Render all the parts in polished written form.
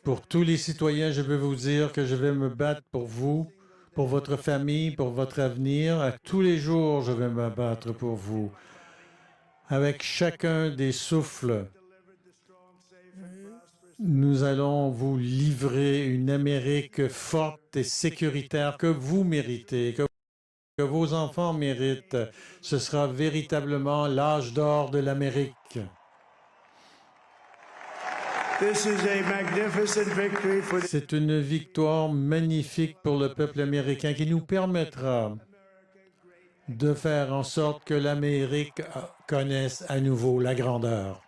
Pour tous les citoyens, je veux vous dire que je vais me battre pour vous, pour votre famille, pour votre avenir. À tous les jours, je vais me battre pour vous. Avec chacun des souffles, nous allons vous livrer une Amérique forte et sécuritaire que vous méritez, que vos enfants méritent. Ce sera véritablement l'âge d'or de l'Amérique. C'est une victoire magnifique pour le peuple américain qui nous permettra de faire en sorte que l'Amérique connaisse à nouveau la grandeur.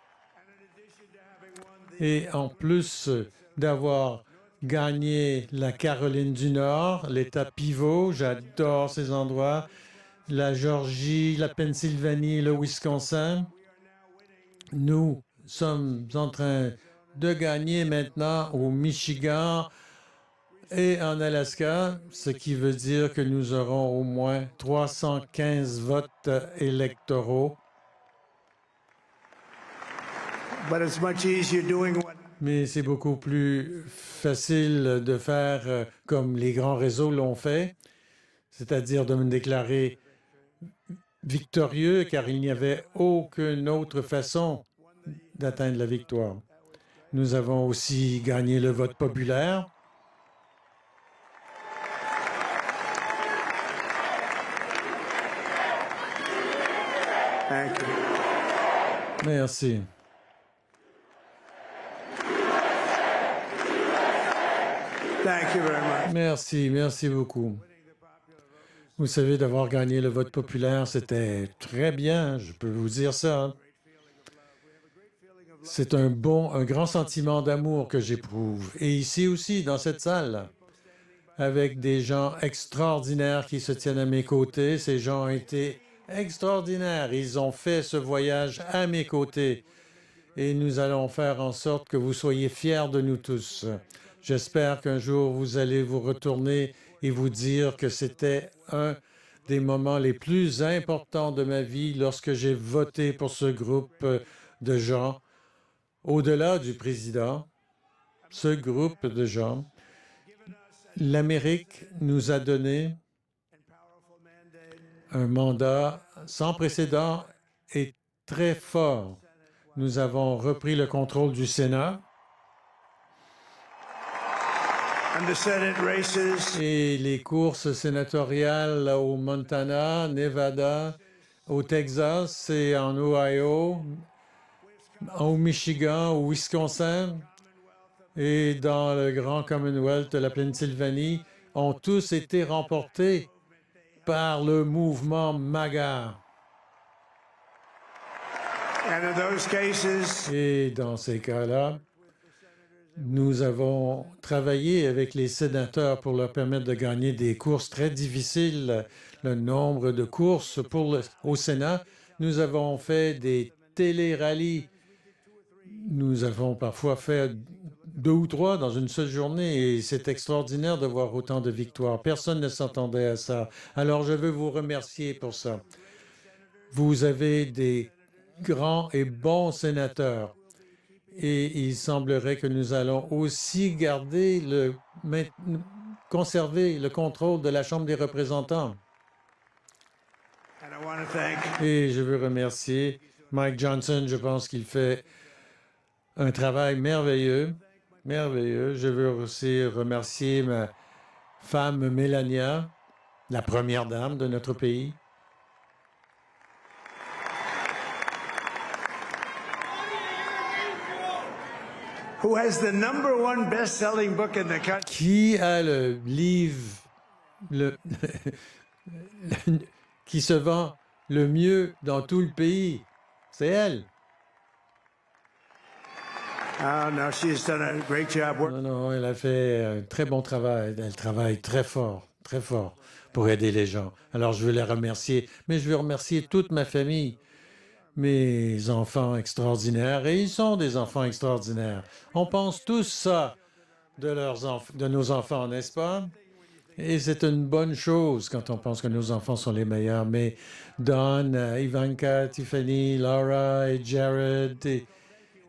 Et en plus d'avoir gagné la Caroline du Nord, l'État pivot, j'adore ces endroits, la Géorgie, la Pennsylvanie, le Wisconsin, nous sommes en train de gagner maintenant au Michigan et en Alaska, ce qui veut dire que nous aurons au moins 315 votes électoraux. Mais c'est beaucoup plus facile de faire comme les grands réseaux l'ont fait, c'est-à-dire de me déclarer victorieux, car il n'y avait aucune autre façon d'atteindre la victoire. Nous avons aussi gagné le vote populaire. Merci. Merci beaucoup. Vous savez, d'avoir gagné le vote populaire, c'était très bien, je peux vous dire ça. C'est un grand sentiment d'amour que j'éprouve. Et ici aussi, dans cette salle, avec des gens extraordinaires qui se tiennent à mes côtés. Ces gens ont été extraordinaires. Ils ont fait ce voyage à mes côtés. Et nous allons faire en sorte que vous soyez fiers de nous tous. J'espère qu'un jour, vous allez vous retourner et vous dire que c'était un des moments les plus importants de ma vie lorsque j'ai voté pour ce groupe de gens. Au-delà du président, ce groupe de gens, l'Amérique nous a donné un mandat sans précédent et très fort. Nous avons repris le contrôle du Sénat et les courses sénatoriales au Montana, Nevada, au Texas et en Ohio, au Michigan, au Wisconsin et dans le grand Commonwealth de la Pennsylvanie ont tous été remportés par le mouvement MAGA. Et dans ces cas-là, nous avons travaillé avec les sénateurs pour leur permettre de gagner des courses très difficiles. Le nombre de courses au Sénat, nous avons fait des télé-rallyes. Nous avons parfois fait 2 ou 3 dans une seule journée et c'est extraordinaire de voir autant de victoires. Personne ne s'attendait à ça. Alors, je veux vous remercier pour ça. Vous avez des grands et bons sénateurs et il semblerait que nous allons aussi conserver le contrôle de la Chambre des représentants. Et je veux remercier Mike Johnson. Je pense qu'il fait un travail merveilleux, merveilleux. Je veux aussi remercier ma femme Melania, la première dame de notre pays. Qui a le livre qui se vend le mieux dans tout le pays? C'est elle. Non, elle a fait un très bon travail. Elle travaille très fort pour aider les gens. Alors, je veux la remercier, mais je veux remercier toute ma famille, mes enfants extraordinaires, et ils sont des enfants extraordinaires. On pense tous ça de nos enfants, n'est-ce pas? Et c'est une bonne chose quand on pense que nos enfants sont les meilleurs. Mais Don, Ivanka, Tiffany, Laura et Jared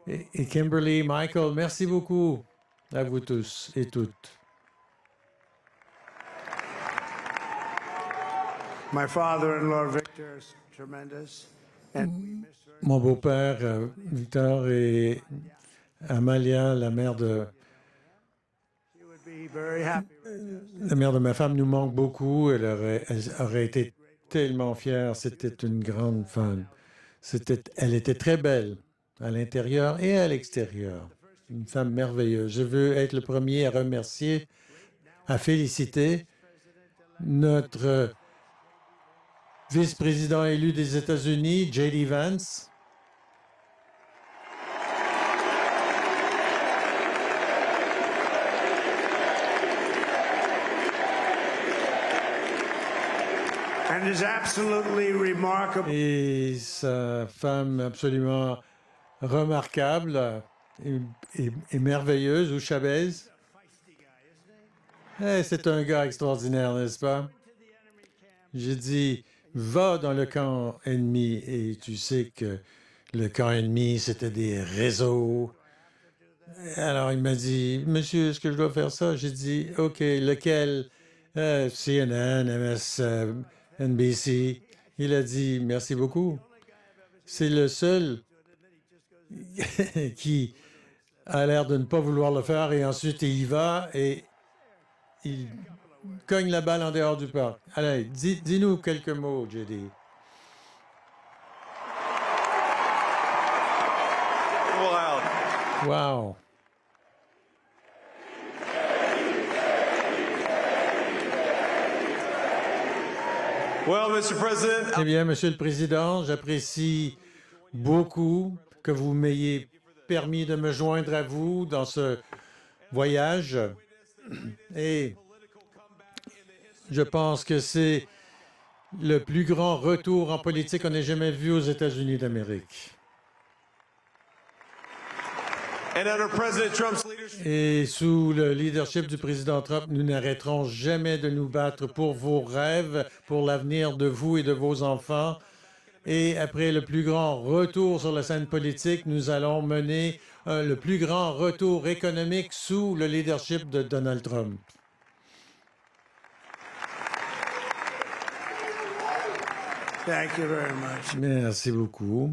et Kimberly, Michael, merci beaucoup. À vous tous et toutes. My father-in-law, Victor, is tremendous. Mon beau-père, Victor, et Amalia, la mère de She would be very happy. La mère de ma femme nous manque beaucoup. Elle aurait été tellement fière. C'était une grande femme. Elle était très belle à l'intérieur et à l'extérieur. Une femme merveilleuse. Je veux être le premier à remercier, à féliciter notre vice-président élu des États-Unis, J.D. Vance. And is absolutely remarkable. Et sa femme absolument remarquable et merveilleuse, ou Chavez. C'est un gars extraordinaire, n'est-ce pas? J'ai dit, va dans le camp ennemi et tu sais que le camp ennemi, c'était des réseaux. Alors il m'a dit, monsieur, est-ce que je dois faire ça? J'ai dit, OK, lequel? CNN, NBC. Il a dit, merci beaucoup. C'est le seul qui a l'air de ne pas vouloir le faire et ensuite il y va et il cogne la balle en dehors du parc. Allez, dis-nous quelques mots, J.D. Wow. Well, Mr. President, Eh bien, Monsieur le Président, j'apprécie beaucoup que vous m'ayez permis de me joindre à vous dans ce voyage. Et je pense que c'est le plus grand retour en politique qu'on ait jamais vu aux États-Unis d'Amérique. and under President Trump's leadership, Et sous le leadership du président Trump, nous n'arrêterons jamais de nous battre pour vos rêves, pour l'avenir de vous et de vos enfants. Et après le plus grand retour sur la scène politique, nous allons mener le plus grand retour économique sous le leadership de Donald Trump. Thank you very much. Merci beaucoup.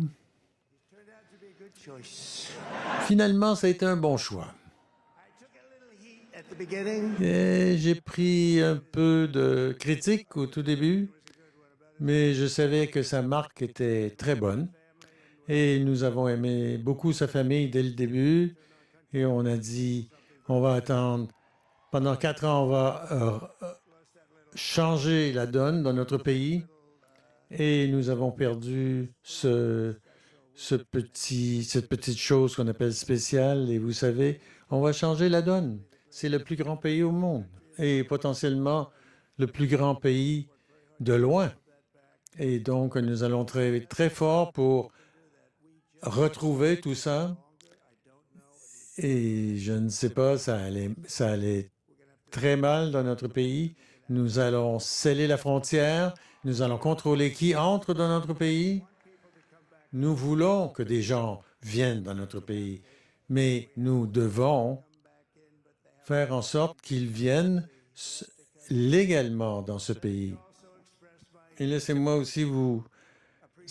Turned out to be a good choice. Finalement, ça a été un bon choix. I took a little heat at the beginning. Et j'ai pris un peu de critique au tout début, mais je savais que sa marque était très bonne. Et nous avons aimé beaucoup sa famille dès le début. Et on a dit, on va attendre. Pendant 4 ans, on va changer la donne dans notre pays. Et nous avons perdu cette petite chose qu'on appelle spéciale. Et vous savez, on va changer la donne. C'est le plus grand pays au monde et potentiellement le plus grand pays de loin. Et donc, nous allons travailler très fort pour retrouver tout ça. Et je ne sais pas, ça allait très mal dans notre pays. Nous allons sceller la frontière. Nous allons contrôler qui entre dans notre pays. Nous voulons que des gens viennent dans notre pays, mais nous devons faire en sorte qu'ils viennent légalement dans ce pays. Et laissez-moi aussi vous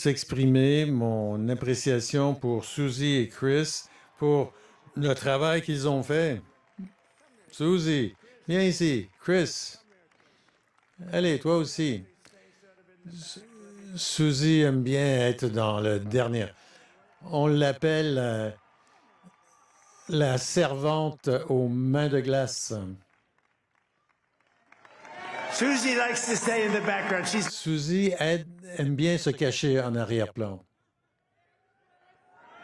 exprimer mon appréciation pour Susie et Chris pour le travail qu'ils ont fait. Susie, viens ici. Chris, allez, toi aussi. Susie aime bien être dans le dernier. On l'appelle la servante aux mains de glace. Susie likes to stay in the background. She's Susie aime bien se cacher en arrière-plan.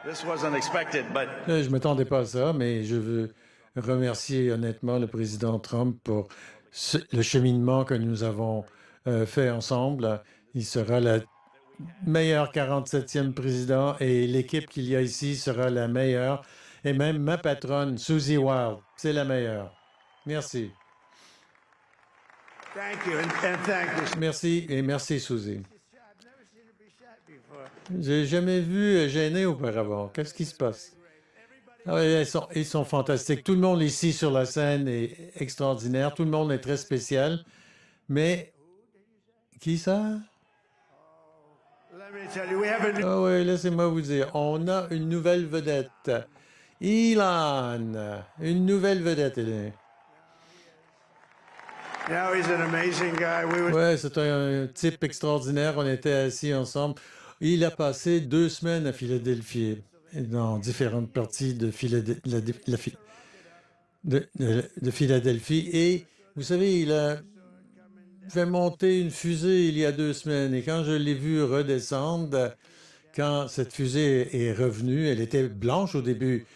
this wasn't expected, but Je ne m'attendais pas à ça, mais je veux remercier honnêtement le président Trump pour le cheminement que nous avons fait ensemble. Il sera le meilleur 47e président et l'équipe qu'il y a ici sera la meilleure. Et même ma patronne, Susie Wild, c'est la meilleure. Merci. thank you and thank you. Merci et merci, Susie. I've never seen her be shy before. J'ai jamais vu gêné auparavant. Qu'est-ce qui se passe? Ah ouais, ils sont fantastiques. Tout le monde ici sur la scène est extraordinaire. Tout le monde est très spécial. Mais qui ça? Let me tell you, we have a new, Ah oui, laissez-moi vous dire. On a une nouvelle vedette. Elon. Une nouvelle vedette. now he's an amazing guy. We were Ouais, c'est un type extraordinaire. On était assis ensemble. Il a passé 2 semaines à Philadelphie, dans différentes parties de de Philadelphie. Et vous savez, il a fait monter une fusée il y a 2 semaines. Et quand je l'ai vu redescendre, quand cette fusée est revenue, elle était blanche au début,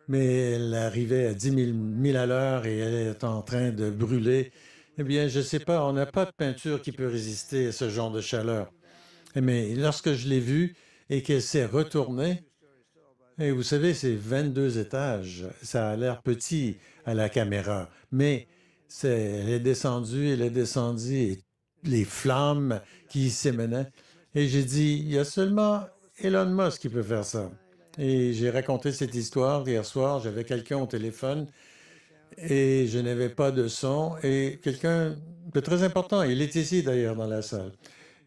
mais elle arrivait à 10 000 à l'heure et elle est en train de brûler. Eh bien, je ne sais pas, on n'a pas de peinture qui peut résister à ce genre de chaleur. Mais lorsque je l'ai vue et qu'elle s'est retournée, et vous savez, c'est 22 étages. Ça a l'air petit à la caméra, mais elle est descendue, et les flammes qui s'émenaient. Et j'ai dit, il y a seulement Elon Musk qui peut faire ça. Et j'ai raconté cette histoire hier soir. J'avais quelqu'un au téléphone et je n'avais pas de son. Et quelqu'un de très important, il est ici d'ailleurs dans la salle.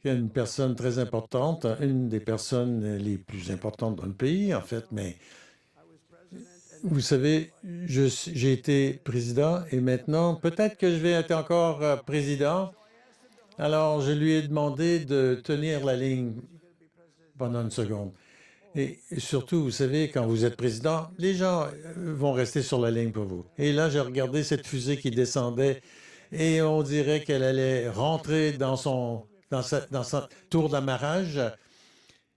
Il y a une personne très importante, une des personnes les plus importantes dans le pays, en fait, mais vous savez, j'ai été président et maintenant, peut-être que je vais être encore président. Alors, je lui ai demandé de tenir la ligne pendant une seconde. Et surtout, vous savez, quand vous êtes président, les gens vont rester sur la ligne pour vous. Et là, j'ai regardé cette fusée qui descendait et on dirait qu'elle allait rentrer dans sa tour d'amarrage.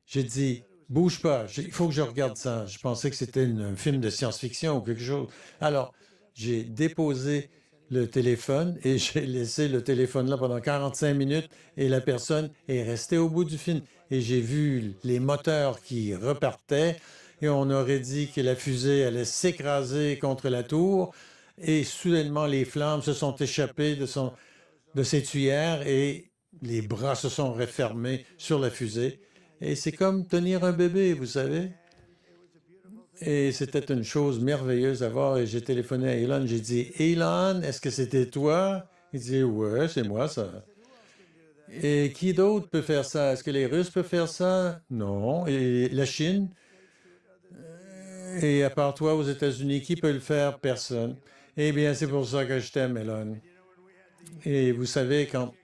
J'ai dit, bouge pas, il faut que je regarde ça. Je pensais que c'était un film de science-fiction ou quelque chose. Alors, j'ai déposé le téléphone et j'ai laissé le téléphone là pendant 45 minutes et la personne est restée au bout du film. Et j'ai vu les moteurs qui repartaient et on aurait dit que la fusée allait s'écraser contre la tour et soudainement les flammes se sont échappées de ses tuyères et les bras se sont refermés sur la fusée. Et c'est comme tenir un bébé, vous savez. Et c'était une chose merveilleuse à voir. Et j'ai téléphoné à Elon, j'ai dit, Elon, est-ce que c'était toi? Il dit, ouais, c'est moi ça. Et qui d'autre peut faire ça? Est-ce que les Russes peuvent faire ça? Non. Et la Chine? Et à part toi, aux États-Unis, qui peut le faire? Personne. Eh bien, c'est pour ça que je t'aime, Elon. Et vous savez, quand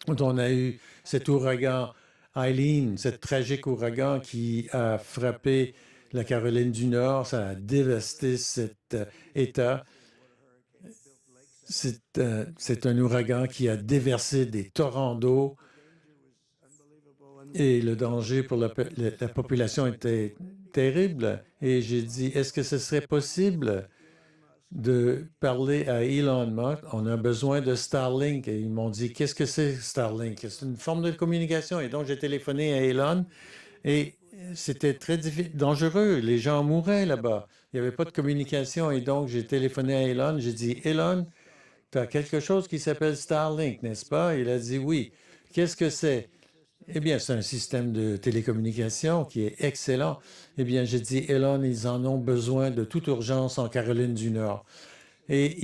on a eu cet ouragan Eileen, cet tragique ouragan qui a frappé la Caroline du Nord, ça a dévasté cet État. C'est un ouragan qui a déversé des torrents d'eau et le danger pour la population était terrible. Et j'ai dit, est-ce que ce serait possible de parler à Elon Musk? On a besoin de Starlink. Et ils m'ont dit, qu'est-ce que c'est Starlink? C'est une forme de communication. Et donc, j'ai téléphoné à Elon et c'était très dangereux. Les gens mouraient là-bas. Il n'y avait pas de communication. Et donc, j'ai téléphoné à Elon. J'ai dit, Elon, tu as quelque chose qui s'appelle Starlink, n'est-ce pas? Il a dit oui. Qu'est-ce que c'est? Eh bien, c'est un système de télécommunication qui est excellent. Eh bien, j'ai dit, Elon, ils en ont besoin de toute urgence en Caroline du Nord. Et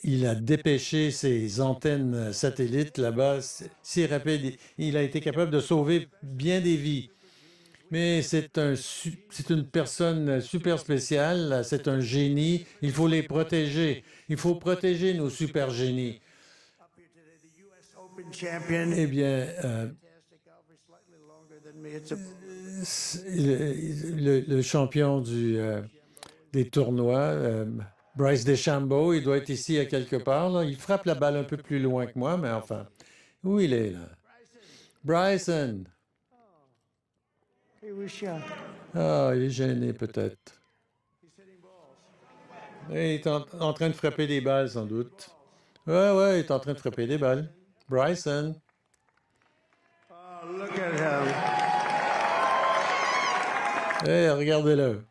il a dépêché ses antennes satellites là-bas si rapide. Il a été capable de sauver bien des vies. Mais c'est une personne super spéciale, c'est un génie. Il faut les protéger. Il faut protéger nos super génies. Open champion. Eh bien, Fantastic golfer, slightly longer than me. It's a le champion des tournois, Bryce DeChambeau, il doit être ici à quelque part. Là. Il frappe la balle un peu plus loin que moi, mais enfin, où il est là? Bryson! he was shot. Ah, il est gêné peut-être. Il est en train de frapper des balles, sans doute. Ouais, il est en train de frapper des balles. Bryson! Oh, look at him. Hey, regardez-le.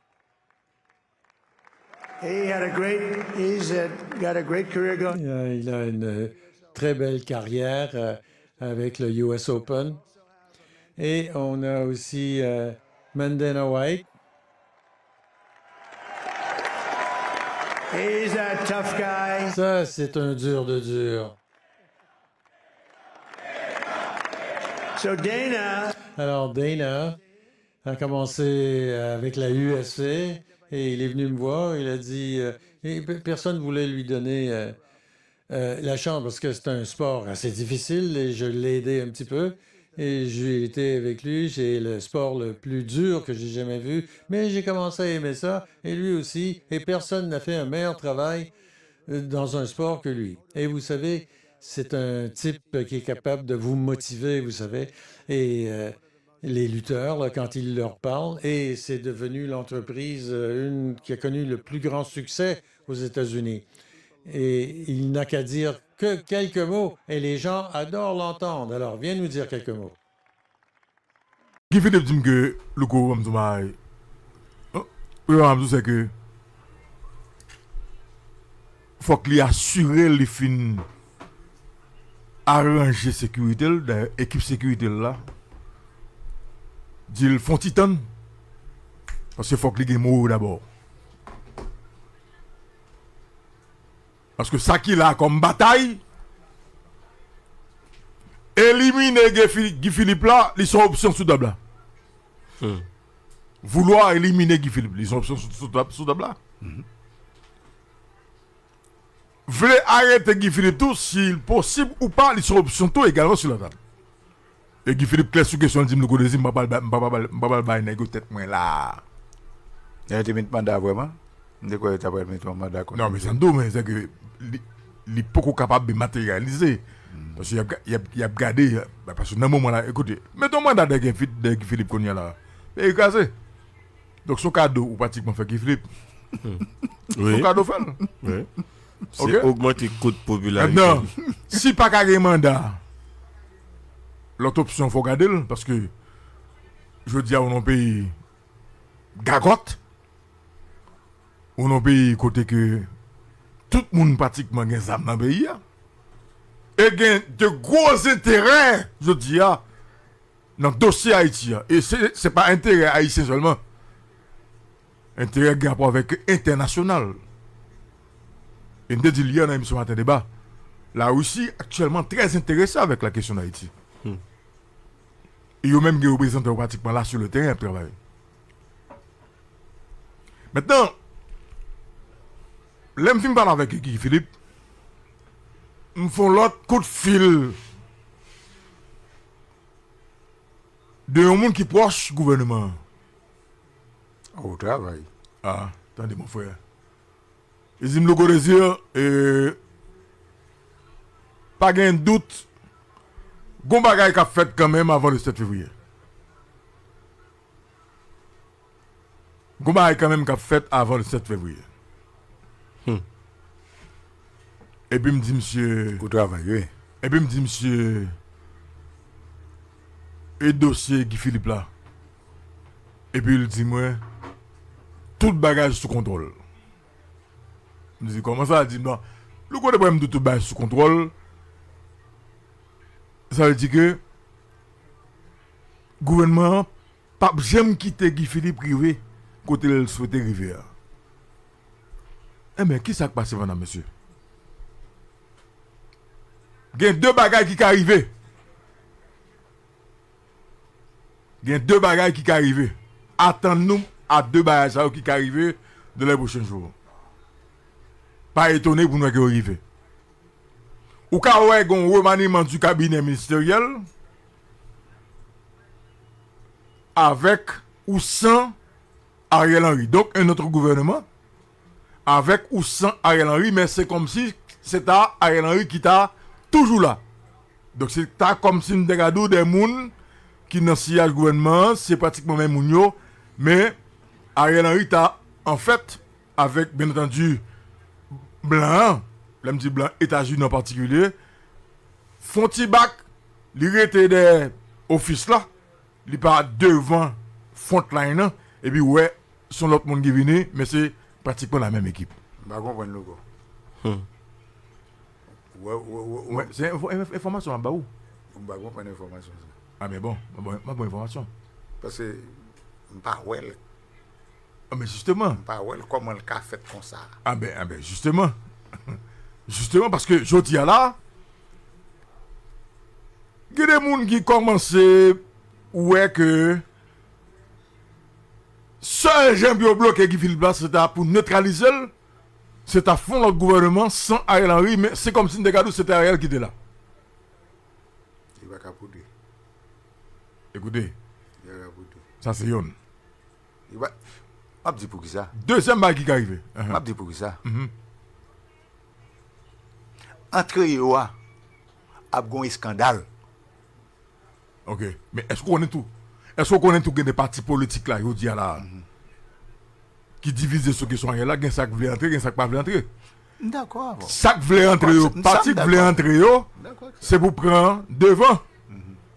He's got a great career going. Il a une très belle carrière avec le US Open. Et on a aussi Mandana White. He's a tough guy. Ça, c'est un dur de dur. So Dana Alors, Dana a commencé avec la UFC et il est venu me voir. Il a dit, et personne ne voulait lui donner la chance parce que c'est un sport assez difficile et je l'ai aidé un petit peu. Et j'ai été avec lui, c'est le sport le plus dur que j'ai jamais vu, mais j'ai commencé à aimer ça, et lui aussi, et personne n'a fait un meilleur travail dans un sport que lui. Et vous savez, c'est un type qui est capable de vous motiver, vous savez, et les lutteurs, là, quand il leur parle, et c'est devenu l'entreprise une qui a connu le plus grand succès aux États-Unis. Et il n'a qu'à dire que quelques mots, et les gens adorent l'entendre. Alors, viens nous dire quelques mots. Guy Philippe dit que le coup comme ça, c'est que faut qu'il assure les fins arranger sécurité, l'équipe sécurité là, dit font titan parce qu'il faut qu'il ait mort d'abord. Parce que ça qu'il a comme bataille, éliminer Guy Philippe là, ils sont options sous table là. Vouloir éliminer Guy Philippe, ils sont options sous table là. Voulez arrêter Guy Philippe tout, s'il possible ou pas, ils sont options tout également sur la table. Et Guy Philippe, clair sur question, dit, je ne vais pas négocier tête moi là. Il a été mis mandat vraiment. De quoi tu as mis ton mandat? Non, mais c'est un dommage, c'est que il est beaucoup capable de matérialiser. Parce qu'il y a gardé, parce que dans un moment là, écoutez, mettons mandat de Guy Philippe qu'on y a là. Et écrasé. Donc son cadeau, ou pratiquement fait Guy Philippe. Oui. Son cadeau fait. Oui. C'est Ok. augmenter le coût de popularité. Maintenant, si pas carré mandat, l'autre option, il faut garder, parce que je dis à un pays gagote, ou un pays côté que tout le monde pratiquement a des armes dans le pays, et il y a de gros intérêts, je dis, dans le dossier Haïti. Et ce n'est pas intérêt haïtien seulement, intérêt qui a rapport avec international. Et nous dit hier dans l'émission Matin Débat, la Russie actuellement très intéressée avec la question d'Haïti. Et ils ont même des représentants pratiquement là sur le terrain pour travailler. Maintenant, l'aime film parle avec Guy Philippe, nous font l'autre coup de fil de un monde qui est proche du gouvernement. Au travail. Ah, attendez mon frère. Ils disent le désir et pas de doute. Gon bagay qu'a fait quand même avant le 7 février. Gon bagay quand même qu'a fait avant le 7 février. Et puis me dit monsieur, Au travail, oui. et puis me dit monsieur, et dossier Guy Philippe là. Et puis il dit moi, tout bagage sous contrôle. Je dis comment ça? Il dit non. Le côté problème de tout bagage sous contrôle, ça veut dire que le gouvernement pas jamais quitter Guy Philippe privé côté il souhaitait arriver. Eh bien, qui s'est passé maintenant, monsieur? Il y a deux bagages qui sont arrivés. Il y a deux bagages qui sont arrivés. Attendons-nous à deux bagages qui sont arrivés dans les prochains jours. Pas étonné pour nous qui arrivent. Ou quand on a un remaniement du cabinet ministériel avec ou sans Ariel Henry. Donc un autre gouvernement avec ou sans Ariel Henry, mais c'est comme si c'était Ariel Henry qui était toujours là. Donc c'est comme si nous avons des gens qui dans le sillage gouvernement, c'est pratiquement même Mounio, mais Ariel Henry t'a en fait, avec bien entendu Blanc, l'aime dit Blanc, États-Unis en particulier, font bac, il était des offices là, il pas devant frontline, et puis ouais, sont l'autre monde qui vient, mais c'est pratiquement la même équipe. Je ne comprends pas. Ouais, c'est information en bas où? Je ne comprends pas l'information. Ah mais bon, ma bonne information. Parce que je ne sais pas. Ah, mais justement. Pas ouais, comment le cas fait comme ça. Ah ben, justement. Justement, parce que je dis là, il y a des gens qui commencent ouais que seul Jean-Pierre bloqué qui Philippe là, c'était pour neutraliser, c'est à fond notre gouvernement sans Ariel Henry, mais c'est comme si c'était Ariel qui était là. Il va capoter. Écoutez, Il va capoter. ça c'est yon. Il va. M'a dit pour qui ça? Deuxième bague qui est arrivé. M'a dit pour qui ça? Entre eux, a un scandale. Ok, mais est-ce qu'on connaît tout? Est-ce qu'on connaît tout des partis politiques là, il y a là, qui divisent ceux qui sont là, il y a ça qui veut entrer, il y a ça qui ne veut pas entrer. D'accord. Ça qui veut entrer, D'accord, parti qui veut entrer, c'est pour prendre devant.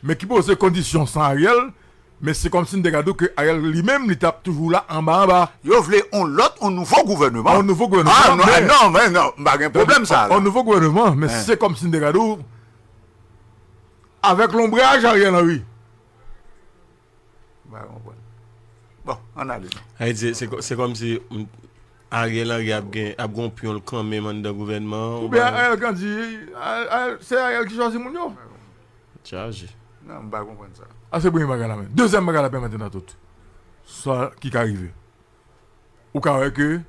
Mais qui pose des conditions sans Ariel, mais c'est comme si on regarde que Ariel lui-même, il tape toujours là, en bas. Yo voulez un nouveau gouvernement. Un nouveau gouvernement. Ah non, mais non, pas de problème ça. Un nouveau gouvernement, mais c'est comme si on regarde avec l'ombrage Ariel Henry. Bon, on a lu. C'est comme si Ariel Henry a rompu le camp même dans le gouvernement. Ou bien Ariel quand dit, c'est Ariel qui choisit mon yo. Charge. Non, je ne comprends pas ça. Ah, c'est pour une bagarre là. Deuxième bagarre là maintenant tout. Ça qui est arrivé. Ou quand que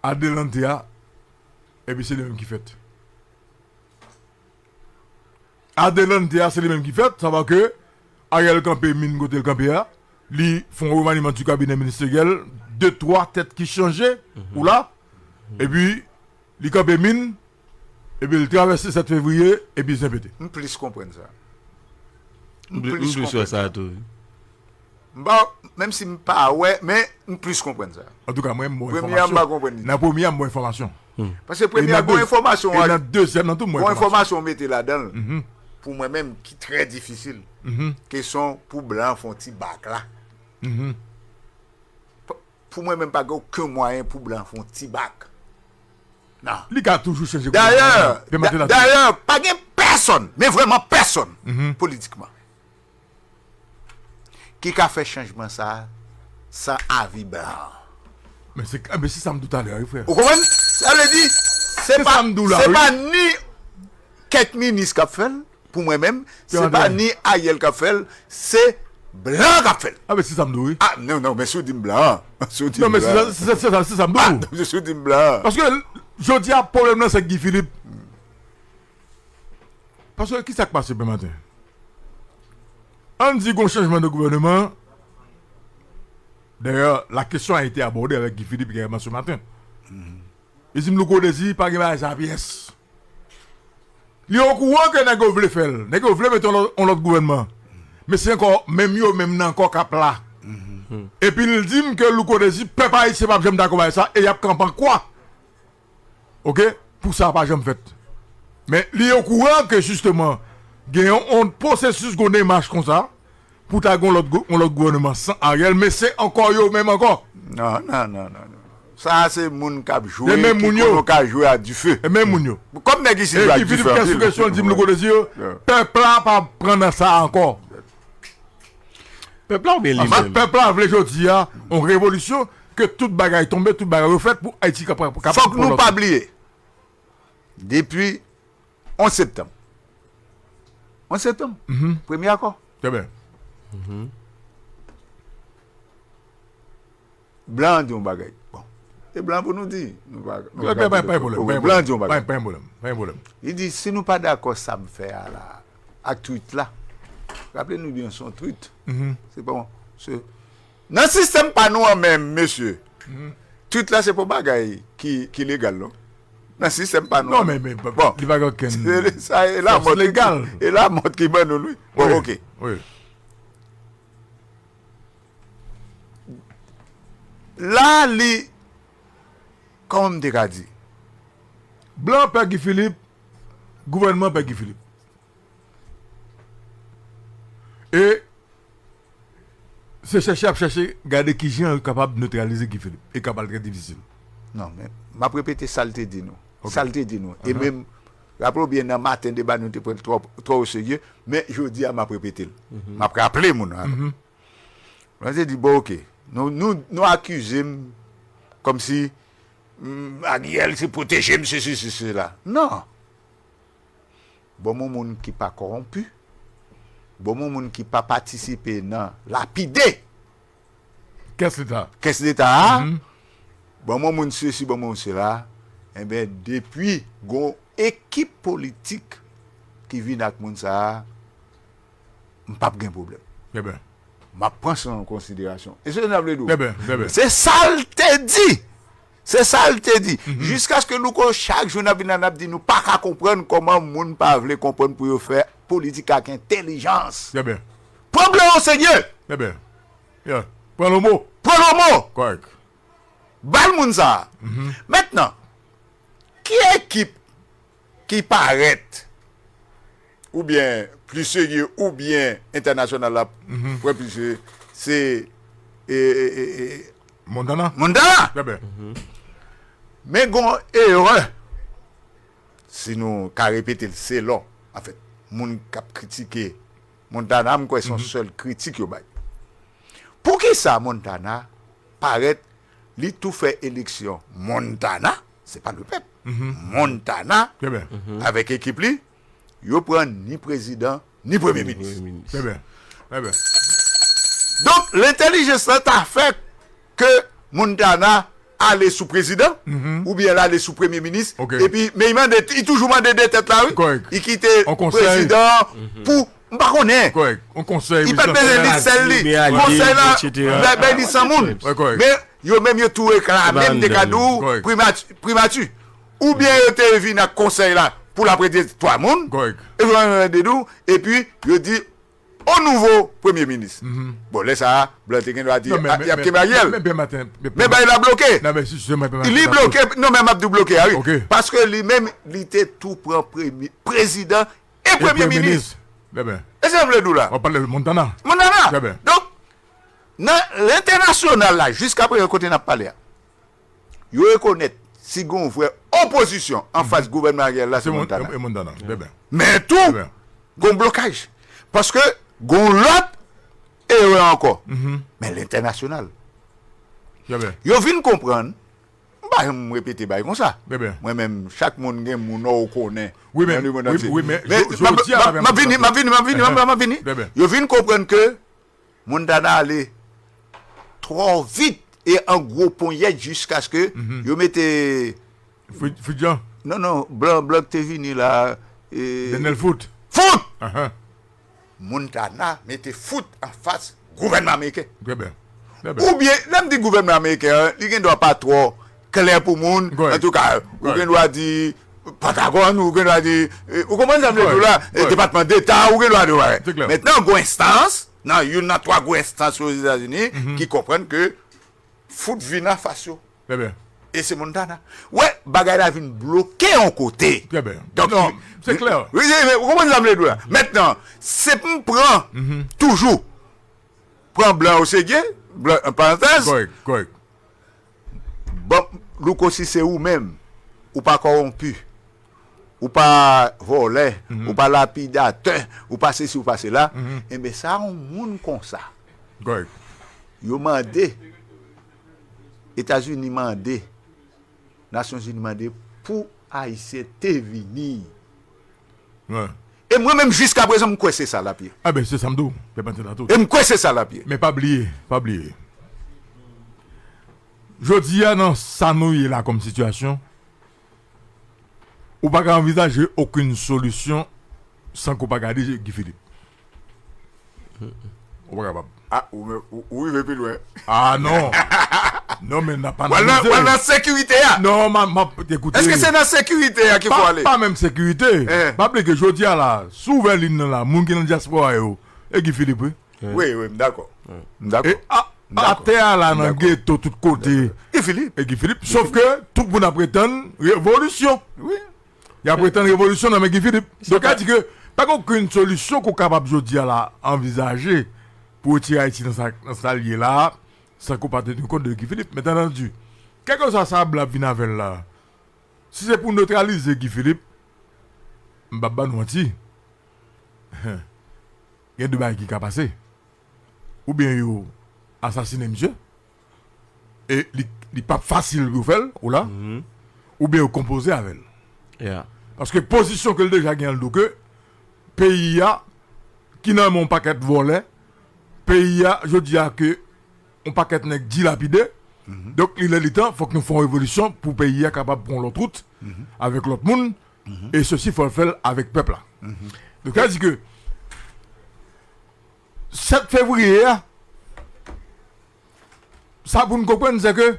Adelantia et puis c'est le même qui fait. Adelantia c'est le même qui fait, ça va que Ariel Campé mine côté le Campé a, li font remaniement du cabinet ministériel, 2-3 têtes qui changeaient ou là et puis li Campé mine et puis il traverse 7 février et puis c'est pété. Je plus comprendre ça. Plus sur ça tout. Bon, même si je pas ouais, mais je plus comprendre ça. En tout cas, moi, moi Premièrement, la première bonne information. parce que première bonne information, et la deuxième, dans tout bonne information mettez là-dedans. Pour moi-même, qui est très difficile. Question pour blanc font petit bac là. Pour moi-même, pas aucun moyen pour blanc font petit bac. Non. Il a toujours changé. D'ailleurs, pas de personne, mais vraiment personne, politiquement, qui a fait changement ça sans avis blanc. Mais c'est ça me tout à l'heure, frère. Vous comprenez? Ça veut dire, c'est pas ni quelques ministres qui ont fait, pour moi-même, c'est pas ni Ariel qui a fait, c'est blanc qui a fait. Ah, mais c'est ça me dit. Ah, non, mais c'est blanc. Non, mais c'est ça me dit. Je suis blanc. Parce que je dis un problème là, c'est Guy Philippe. Parce que qui s'est passé ce matin? On dit qu'on changement de gouvernement. D'ailleurs, la question a été abordée avec Guy Philippe également ce matin. Il dit que le désir pas de sa pièce. Il est au courant que nous voulons faire. Nous voulons mettre en notre gouvernement. Mais c'est encore, même mieux, même encore cap là. Et puis il dit que le désir ne peut pas être pas jamais d'accord avec ça. Et il y a campagne quoi? Ok? Pour ça, pas jamais fait. Mais il est au courant que justement, il y a un processus qu'on démarche comme ça. Pour t'avoir l'autre gouvernement sans Ariel, mais c'est encore yo même encore. Non. Ça, c'est moun qui a joué. Et même Mounio. Qui a joué à du feu. Et même Mounio. Comme n'est-ce que c'est du feu. Et question, dit le désir, peuple n'a pas prendre ça encore. Peuple a bien lui-même. Peuple a voulu dire, en révolution, que toute bagaille tombe, toute bagaille refaite pour Haïti capable. Faut que nous pas oublier. Depuis 11 septembre. 11 septembre. Premier accord. C'est bien. Blanc dit un bagay. Bon. Et blanc pour nous dire. Pas de problème. Blanc dit un bagay. Pas de problème. Il dit, si nous pas d'accord, ça me fait à tweet là. Rappelez-nous bien son tweet. C'est pas bon. Dans le système pas nous même, monsieur. Tweet là, c'est pas bagay qui est légal, non? Dans le système pas nous. Non, mais bon. Il va y avoir ça est là, mode légal. Et là, mode qui mène lui. Bon, ok. Oui. Là, comme on dit, Blanc Père Guy Philippe, gouvernement Père Guy Philippe. Et c'est chercher, garder qui est capable de neutraliser Guy Philippe. Et capable de très difficile. Non, mais m'a répété saleté dit nous. Okay. Saleté dit nous. Et même, rappelez bien, dans le matin, débat nous était trop au sérieux, mais je dis à m'a répété. M'a rappelé mon. On s'est dit, bon, ok. Nous accusons comme si Ariel s'est protégé, ceci, là. Non. Bon, mon monde qui pas corrompu. Bon, mon monde qui pas participé dans lapider. Qu'est-ce que ça? Qu'est-ce d'État? Bon, mon monde ceci, bon, mon cela. Eh bien, depuis, gon équipe politique qui vient avec moun ça, m'pas de problème. Eh bien. Ma prends ça en considération. Et c'est un abledou. Eh bien. C'est ça le te dit. C'est ça le te dit. Jusqu'à ce que nous, chaque jour, nous dit, nous pas qu'à comprendre comment moun pas veut comprendre pour faire politique avec intelligence. Eh bien. Problème au Seigneur. Eh bien. Yeah. Prends le mot. Prends le mot. Correct. Bal moun ça. Maintenant, qui équipe qui paraît ou bien plus sérieux ou bien international là, c'est Montana. Mondana. Eh bien. Mais gon erreur. Si nous ka répéter c'est long en fait, moun k'ap critiquer Montana, m'ko son seul critique yo bay. Pour qui ça Montana paraît li tout fait élection Montana, c'est pas le peuple. Montana Eh bien. avec équipe li, yo prend ni président ni premier ministre. Eh bien. Eh bien. Donc l'intelligence a fait que Montana allait sous président ou bien là allait sous premier ministre. Ok. Et puis mais il toujours mandé des têtes là oui. Correct. Il quittait On conseille. président pour pas connaître. Correct. On conseille. Il pas besoin de celle mais conseil là etc. ben il sans monde. Ouais, correct. Mais yo même yo tout écran même des cadeaux Correct. primature. Ou bien yo te vinn à conseil là pour la prêter trois monde. Correct. Et puis yo dit au nouveau premier ministre. Bon, là, ça, Blanc-Tekin doit dire, il y a Mariel. Mais bien matin. Mais ben, il a bloqué. Non, mais si je me Il est bloqué. Non, mais Mabdou bloqué, ah oui. Ok. Parce que lui-même, il était tout président et premier ministre. Eh bien. Et c'est un d'où là. On parle de Montana. Montana. Très bien. Donc, dans l'international là, jusqu'à présent, côté n'a pas l'air. Il reconnaît si on fait opposition en face du gouvernement Ariel là, c'est Montana. Montana. Eh bien. Mais tout, Très bien. gon blocage. Parce que gon l'autre erreur encore. Mais l'international. Eh bien. Yo vinn comprendre. Bah, me répéter bah comme ça. Eh bien. Moi-même, chaque monde gen moun ou connaît. Oui, mais- dans le monde oui, entier. oui, mais Mais je dis à la ma vini. Eh bien. Yo vinn comprendre que Montana allait trop vite et en gros poignette jusqu'à ce que yo mettez Fidjan. non blanc te vini là Daniel Foot. foot. Uh-huh. Montana mettez foot en face gouvernement américain. Très bien. Très bien. Ou bien, même du gouvernement américain, il ne doit pas trop clair pour moun. Ouais. En tout cas, ou Ouais. bien doit dire Patagon, ou bien doit dire, ou comment ça me Ouais. dit là, Ouais. département d'État, ou bien doit dire, ouais. C'est clair. Maintenant, il y a une instance, non, il y a trois instances aux États-Unis qui comprennent que foot vient en face. Très bien. Et c'est Montana. Ouais, bagay la vient bloquer en côté. Très bien. Donc, Non, c'est clair. Oui, mais comment ça me dit là? Maintenant, c'est pour prendre toujours. Prends blanc au séguier, blanc en parenthèse. Correct. Bon, Louko, si c'est ou même, ou pas corrompu, ou pas volé, ou pas lapidateur, ou pas ceci, ou pas cela, et bien ça, on monde comme ça. Correct. Yo mandé, États-Unis mandé, Nations Unies mandé pour Haïtien te venir. Ouais. Et moi-même, jusqu'à présent, je c'est ça la pied. Ah ben c'est samedi. C'est pas tout. Et je c'est ça la pied. Mais pas oublier. Je dis à non, ça nous est là comme situation. Ou pas envisager aucune solution sans qu'on pas garder Guy Philippe. Ou pas capable. Ah, oui, mais plus loin. Ah non. Non mais n'a pas Voilà la sécurité. Non, écoutez. Est-ce que c'est dans la sécurité qu'il faut aller? Pas même sécurité. Pas oublier que je dis à la souvent ligne là, moun qui dans diaspora yo et Guy Philippe. Oui, d'accord. D'accord. Et à terre là dans ghetto tout côté. Et Philippe? Et Guy Philippe, sauf que tout le monde a prétend révolution. Oui. Il a prétend révolution dans Guy Philippe. Donc, il dit que pas aucune solution qu'on est capable de envisager pour tirer Haïti dans sa liée là, sans qu'on parte du compte de Guy Philippe. Mais entendu, quel que soit ça, la vinavel là, si c'est pour neutraliser Guy Philippe, Mbaba nous menti. Il y a deux bails qui sont passés. Ou bien, yo assassiné monsieur, et il pas facile pour faire ou là ou bien composer avec elle. Yeah. Parce que position que déjà gagne le que pays a qui n'a mon paquet volé, pays a je dis que on paquet n'est dilapidé. Donc il est le temps faut que nous fassions une révolution pour pays a capable de prendre l'autre route avec l'autre monde et ceci faut le faire avec peuple là. Donc ça dit que 7 février ça pour nous comprendre c'est que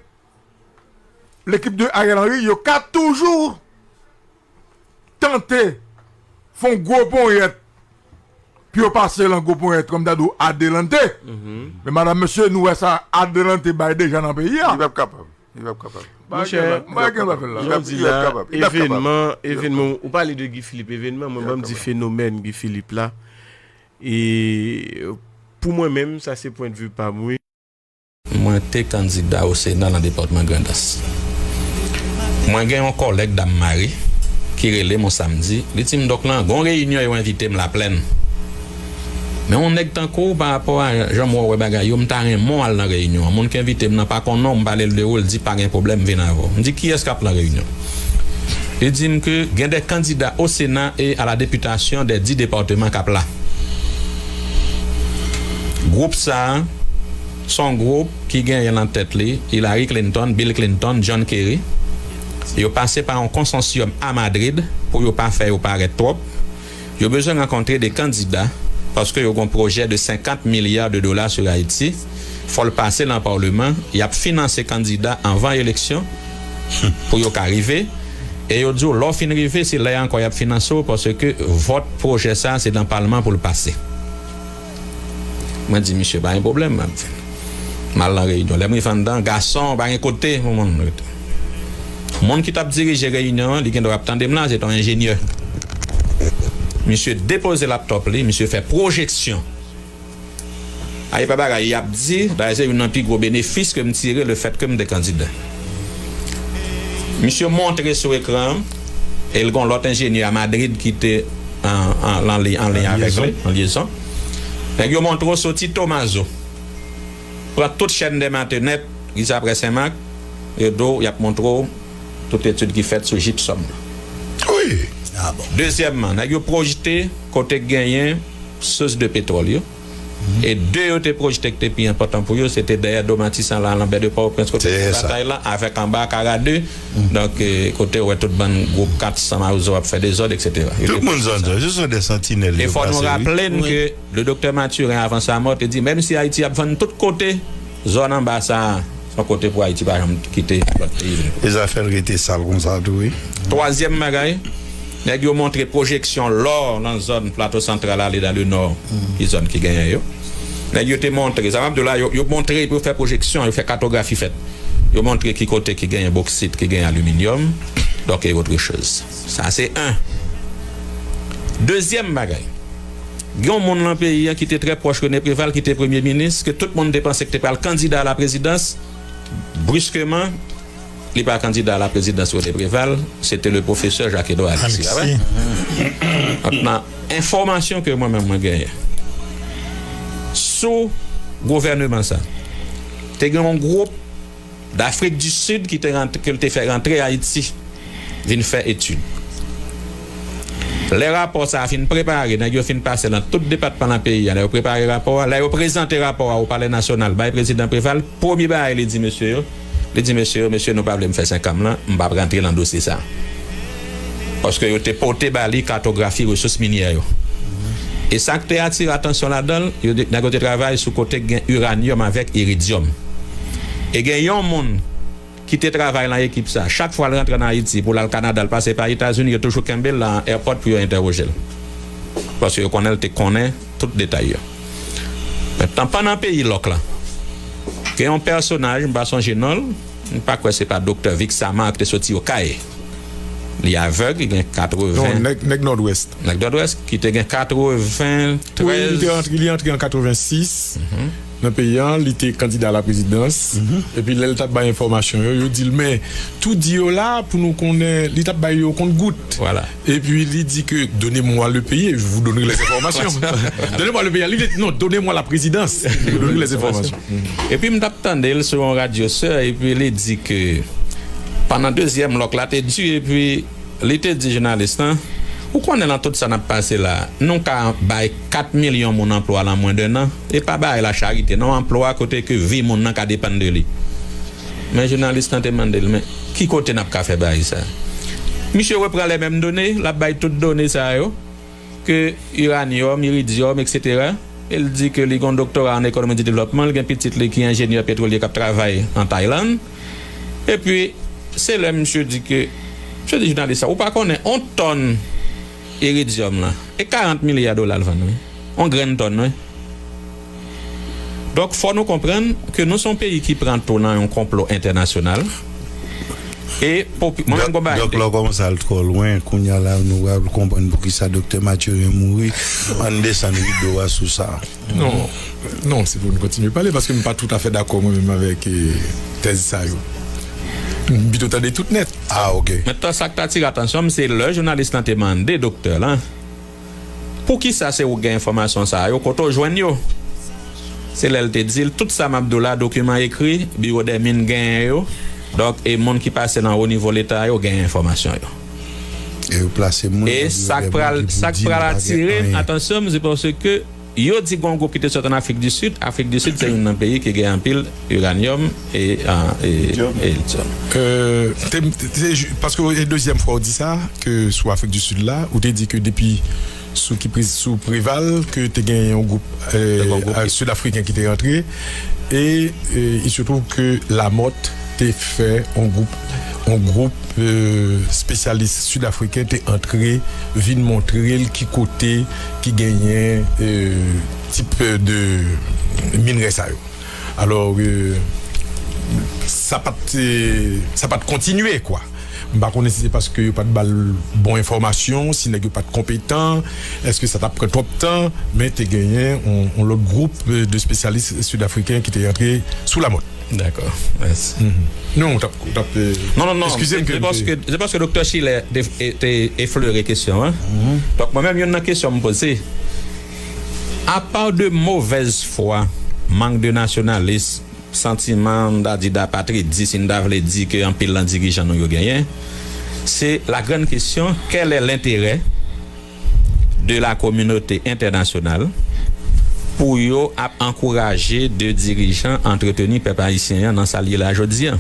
l'équipe de Ariel Henry a toujours tenté font gros point puis on passe dans gros point comme d'ado adelante mais madame monsieur nous ça adelante ba déjà dans le pays Il va être capable. Il va être capable. Je dis là, événement, on parle de Guy Philippe, événement, moi je dis phénomène Guy Philippe là. Et pour moi-même, ça c'est point de vue pas moi. Moi j'étais candidat au Sénat dans le département Grand Est. Moi j'ai un collègue Dame Marie qui relève mon samedi. Il dit donc là, une réunion ils ont invité me la pleine. Mais on est encore par rapport à Jean-Moïse Bagay, on t'a un mot à la réunion. Mon qui invité n'a pas qu'on nom parler de rôle dit pas de problème venez avant. On dit qui est-ce qui a la réunion. Il dit que il y a des candidats au Sénat et à la députation des 10 départements cap là. Groupe ça son groupe qui gagne en tête là, Hillary Clinton, Bill Clinton, John Kerry. Ils ont passé par un consortium à Madrid pour ne pas faire paraître trop. Ils ont besoin de rencontrer des candidats parce qu'ils ont un projet de 50 milliards de dollars sur Haïti. Il faut le passer dans le Parlement. Il a financé les candidats avant l'élection pour y arriver. Et ils ont dit, l'offre fin arrivé, c'est là encore y a financé parce que votre projet, ça, c'est dans le Parlement pour le passer. Moi, je dis, monsieur, pas un problème. Mal en réunion. Les gens dedans, garçon, pas un côté. Le monde qui t'a dirigé la réunion, il doit attendre là, c'est un ingénieur. Monsieur dépose le laptop, monsieur fait projection. Il a dit, c'est un plus gros bénéfice que me tirer le fait que je suis candidat. Monsieur montre sur l'écran, et il y a l'autre ingénieur à Madrid qui était en lien avec lui, en liaison. Il montre sur Tito Mazo. Pour toute chaîne de Internet, il après Saint-Marc, et il a montré toute étude qui est faite sur Gypsum. Oui. Ah bon. Deuxièmement, il a projeté côté gagné source de pétrole. Et deux autres projets qui étaient plus importants pour eux, c'était derrière Domatissan là, l'embête de Port-au-Prince, côté bataille là, avec en bas Cara 2. Donc, côté où tout le monde, groupe 400 Maouzo a fait des ordres, etc. Tout le monde s'entend, ce sont des sentinelles. Il faut nous rappeler que le docteur Mathurin, avant sa mort, il dit même si Haïti a besoin de tous côtés, zone en bas, ça, son côté pour Haïti, par exemple, quitter l'autre pays. Les affaires étaient sales comme ça, oui. Troisième bagaille. Ils ont montré projection l'or dans la zone plateau central là dans le nord, qui zone qui gagne. Ils ont montré, ça de là, ils ont montré pour faire projection, ils ont fait cartographie faite. Ils ont montré qui côté qui gagne bauxite, qui gagne aluminium, donc et autre chose. Ça c'est un. Deuxième bagaille. Il y a un monde dans le pays qui était très proche de René Préval, qui était premier ministre, que tout le monde pensait que c'était pas le candidat à la présidence. Brusquement, il n'est pas candidat à la présidence de Préval, c'était le professeur Jacques-Edouard Alexis. Maintenant, information que moi-même j'ai gagnée. Sous gouvernement ça, tu as un groupe d'Afrique du Sud qui t'a fait rentrer à Haïti, vient faire études. Les rapports, ça a fini préparé, ils ont fini passer dans tout le département dans le pays. Ils ont préparé le rapport, ils ont présenté le rapport au Palais national. Le président Préval, premier bail, il dit monsieur, nous pas me faire 5 ans là, on va rentrer dans le dossier ça. Parce que vous avez porté bali cartographie ressources minières. Et ça qui attire l'attention là-dedans, vous avez travaillé sur le côté uranium avec iridium. Et il y a un monde qui travaille dans l'équipe ça. Chaque fois qu'il rentre dans Haïti, pour le Canada, il passe par les États-Unis, il y a toujours Campbell dans l'aéroport pour interroger. Parce que vous connaissez tout le détail. Maintenant, pendant le pays là, il y a un personnage, je ne sais pas son génol, je ne sais pas quoi, c'est pas Dr. Vic Sama qui est sorti au CAE. Il est aveugle, il a 80. Non, nèg Nord-Ouest. Nèg Nord-Ouest, qui a 93. Oui, il est entré en 86. dans le pays, il était candidat à la présidence. Et puis, il a pas information. Il dit, mais tout dit là, pour nous connaître, il a pas eu compte goutte. Voilà. Et puis, il dit que donnez-moi le pays et je vous donnerai les informations. Donnez-moi le pays. Il dit, non, donnez-moi la présidence. Je vous donnerai les informations. Et puis, je m'attendais sur un radio sœur et puis il dit que pendant deuxième bloc, là, t'es dû et puis, il était dit journaliste, ou qu'on est dans tout ça n'a passé là, non qu'à bailler 4 millions mon emploi en moins d'un an, et pas bailler la charité, non emploi à côté que vie mon nan ka dépend de lui. Mais journaliste ont demandé, mais qui côté n'a pas fait bailler ça? Monsieur reprend les mêmes données, la baille toutes données ça yo, que uranium, iridium, etc. Il dit que les doctorat en économie de développement, il y a un petit qui est ingénieur pétrolier qui travaille en Thaïlande. Et puis, c'est là monsieur dit que, monsieur dit journaliste ça, ou pas qu'on est on tonne iridium là et 40 milliards de dollars le vendre on graine tonne oui. Donc faut nous comprendre que nous sommes pays qui prend tout dans un complot international et pour moi même combat donc là comme ça trop loin qu'on y a là nous va comprendre pour qui ça docteur Mathieu est mourir on descend vidéo sur ça non c'est pour nous continuer à parler parce que je ne suis pas tout à fait d'accord moi-même avec thèse ça yo. Bito t'as tout net. Ah ok. Maintenant ça qui t'attire attention c'est le journaliste qui demandé docteur là. Pour qui ça c'est ou gain information ça yo quand on joindre yo. C'est là te dit tout ça m'Abdoula document écrit bureau des mines gain yo. Donc et monde qui passe dans au niveau l'état yo gain information yo. Et vous placez monde. Et ça pral attirer attention c'est parce que yo dit qu'on groupe qui était sorti en Afrique du Sud c'est un pays qui gagne en pile uranium et parce que la deuxième fois on dit ça que sur Afrique du Sud là où tu dit que depuis sous Préval que tu gagné un groupe sud-africain qui était rentré et il se trouve que la Motte t'est fait un groupe spécialiste sud-africain t'est entré vient montrer qui côté qui gagnait type de minerai ça alors ça pas continuer quoi. Par contre, c'est parce que pas de bonne information, s'il n'y a pas de compétents, est-ce que ça t'a pris trop de temps, mais tu as gagné l'autre groupe de spécialistes sud-africains qui étaient entrés sous la mode. D'accord. Merci. Non, non. Excusez-moi. C'est parce que le docteur Chile était effleuré question. Hein? Donc, moi-même, il y a une question à me poser. À part de mauvaise foi, manque de nationalisme, sentiment d'apatridisme, dit que en pile de dirigeants nous gagné, c'est la grande question, quel est l'intérêt de la communauté internationale pour encourager de dirigeants entretenir peuple haïtien dans sa lieu là aujourd'hui.